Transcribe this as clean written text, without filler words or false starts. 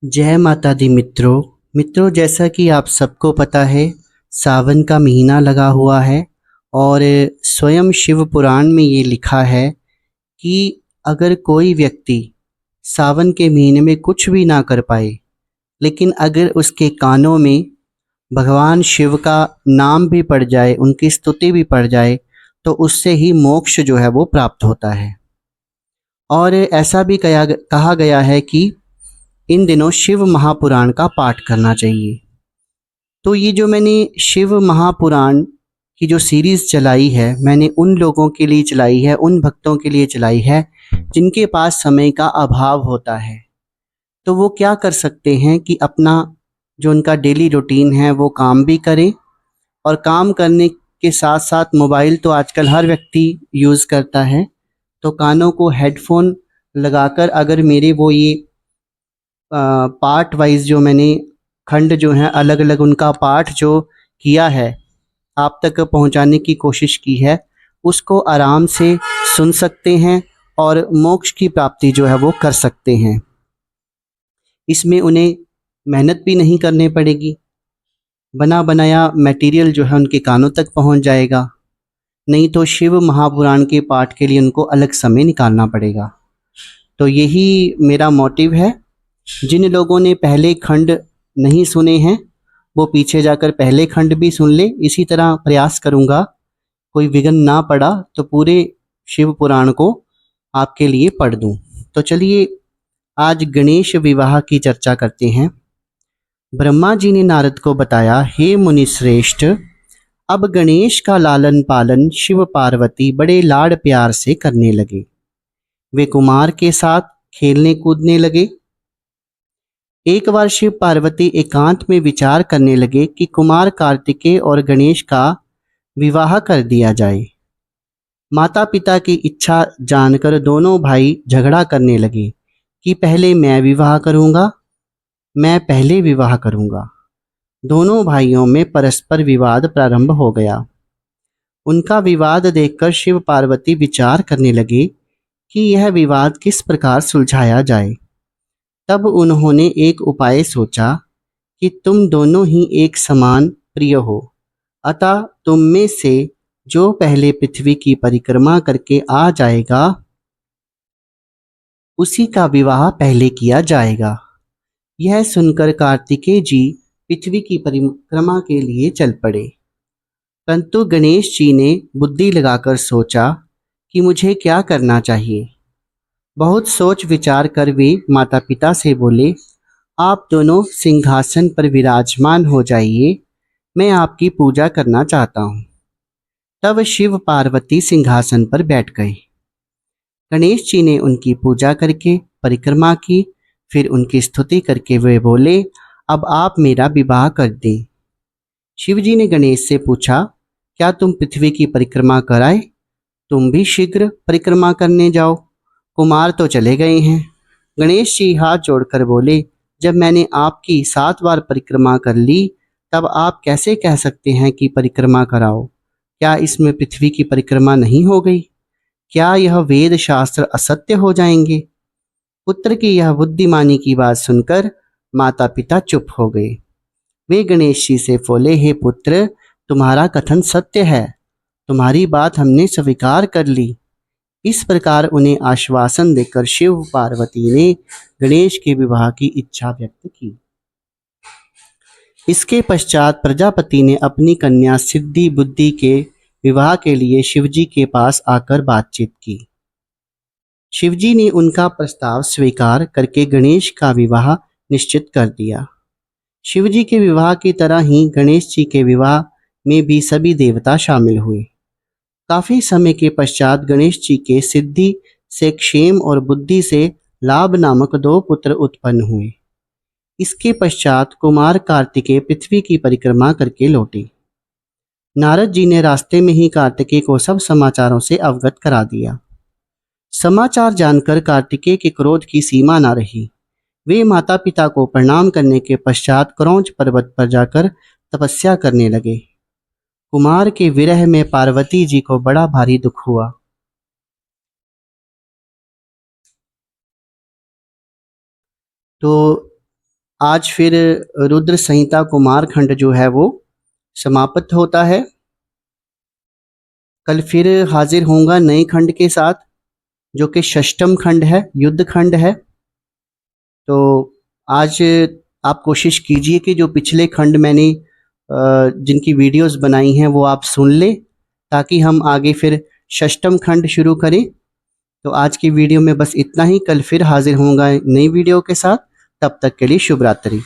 जय माता दी मित्रों जैसा कि आप सबको पता है सावन का महीना लगा हुआ है और स्वयं शिव पुराण में ये लिखा है कि अगर कोई व्यक्ति सावन के महीने में कुछ भी ना कर पाए लेकिन अगर उसके कानों में भगवान शिव का नाम भी पड़ जाए, उनकी स्तुति भी पड़ जाए, तो उससे ही मोक्ष जो है वो प्राप्त होता है। और ऐसा भी कहा गया है कि इन दिनों शिव महापुराण का पाठ करना चाहिए। तो ये जो मैंने शिव महापुराण की जो सीरीज़ चलाई है, मैंने उन लोगों के लिए चलाई है, उन भक्तों के लिए चलाई है जिनके पास समय का अभाव होता है। तो वो क्या कर सकते हैं कि अपना जो उनका डेली रूटीन है वो काम भी करें, और काम करने के साथ साथ मोबाइल तो आजकल हर व्यक्ति यूज़ करता है, तो कानों को हेडफोन लगाकर अगर मेरे वो ये पार्ट वाइज जो मैंने खंड जो हैं अलग अलग उनका पाठ जो किया है, आप तक पहुंचाने की कोशिश की है, उसको आराम से सुन सकते हैं और मोक्ष की प्राप्ति जो है वो कर सकते हैं। इसमें उन्हें मेहनत भी नहीं करनी पड़ेगी, बना बनाया मटेरियल जो है उनके कानों तक पहुंच जाएगा। नहीं तो शिव महापुराण के पाठ के लिए उनको अलग समय निकालना पड़ेगा। तो यही मेरा मोटिव है। जिन लोगों ने पहले खंड नहीं सुने हैं वो पीछे जाकर पहले खंड भी सुन ले। इसी तरह प्रयास करूँगा, कोई विघ्न ना पड़ा तो पूरे शिव पुराण को आपके लिए पढ़ दूँ। तो चलिए आज गणेश विवाह की चर्चा करते हैं। ब्रह्मा जी ने नारद को बताया, हे मुनि श्रेष्ठ, अब गणेश का लालन पालन शिव पार्वती बड़े लाड प्यार से करने लगे। वे कुमार के साथ खेलने कूदने लगे। एक बार शिव पार्वती एकांत में विचार करने लगे कि कुमार कार्तिकेय और गणेश का विवाह कर दिया जाए। माता पिता की इच्छा जानकर दोनों भाई झगड़ा करने लगे कि पहले मैं विवाह करूंगा, मैं पहले विवाह करूंगा। दोनों भाइयों में परस्पर विवाद प्रारंभ हो गया। उनका विवाद देखकर शिव पार्वती विचार करने लगे कि यह विवाद किस प्रकार सुलझाया जाए। तब उन्होंने एक उपाय सोचा कि तुम दोनों ही एक समान प्रिय हो, अतः तुम में से जो पहले पृथ्वी की परिक्रमा करके आ जाएगा उसी का विवाह पहले किया जाएगा। यह सुनकर कार्तिकेय जी पृथ्वी की परिक्रमा के लिए चल पड़े। परंतु गणेश जी ने बुद्धि लगाकर सोचा कि मुझे क्या करना चाहिए। बहुत सोच विचार कर वे माता पिता से बोले, आप दोनों सिंहासन पर विराजमान हो जाइए, मैं आपकी पूजा करना चाहता हूँ। तब शिव पार्वती सिंहासन पर बैठ गए। गणेश जी ने उनकी पूजा करके परिक्रमा की, फिर उनकी स्तुति करके वे बोले, अब आप मेरा विवाह कर दें। शिव जी ने गणेश से पूछा, क्या तुम पृथ्वी की परिक्रमा कराए? तुम भी शीघ्र परिक्रमा करने जाओ, कुमार तो चले गए हैं। गणेश जी हाथ जोड़कर बोले, जब मैंने आपकी 7 बार परिक्रमा कर ली, तब आप कैसे कह सकते हैं कि परिक्रमा कराओ? क्या इसमें पृथ्वी की परिक्रमा नहीं हो गई? क्या यह वेद शास्त्र असत्य हो जाएंगे? पुत्र की यह बुद्धिमानी की बात सुनकर माता पिता चुप हो गए। वे गणेश जी से बोले, हे पुत्र, तुम्हारा कथन सत्य है, तुम्हारी बात हमने स्वीकार कर ली। इस प्रकार उन्हें आश्वासन देकर शिव पार्वती ने गणेश के विवाह की इच्छा व्यक्त की। इसके पश्चात प्रजापति ने अपनी कन्या सिद्धि बुद्धि के विवाह के लिए शिवजी के पास आकर बातचीत की। शिवजी ने उनका प्रस्ताव स्वीकार करके गणेश का विवाह निश्चित कर दिया। शिवजी के विवाह की तरह ही गणेश जी के विवाह में भी सभी देवता शामिल हुए। काफी समय के पश्चात गणेश जी के सिद्धि से क्षेम और बुद्धि से लाभ नामक 2 पुत्र उत्पन्न हुए। इसके पश्चात कुमार कार्तिकेय पृथ्वी की परिक्रमा करके लौटे। नारद जी ने रास्ते में ही कार्तिकेय को सब समाचारों से अवगत करा दिया। समाचार जानकर कार्तिकेय के क्रोध की सीमा न रही। वे माता पिता को प्रणाम करने के पश्चात क्रौंच पर्वत पर जाकर तपस्या करने लगे। कुमार के विरह में पार्वती जी को बड़ा भारी दुख हुआ। तो आज फिर रुद्र संहिता कुमार खंड जो है वो समाप्त होता है। कल फिर हाजिर होऊंगा नए खंड के साथ, जो कि षष्ठम खंड है, युद्ध खंड है। तो आज आप कोशिश कीजिए कि जो पिछले खंड मैंने जिनकी वीडियोस बनाई हैं वो आप सुन लें, ताकि हम आगे फिर षष्ठम खंड शुरू करें। तो आज की वीडियो में बस इतना ही। कल फिर हाजिर होऊंगा नई वीडियो के साथ। तब तक के लिए शुभ रात्रि।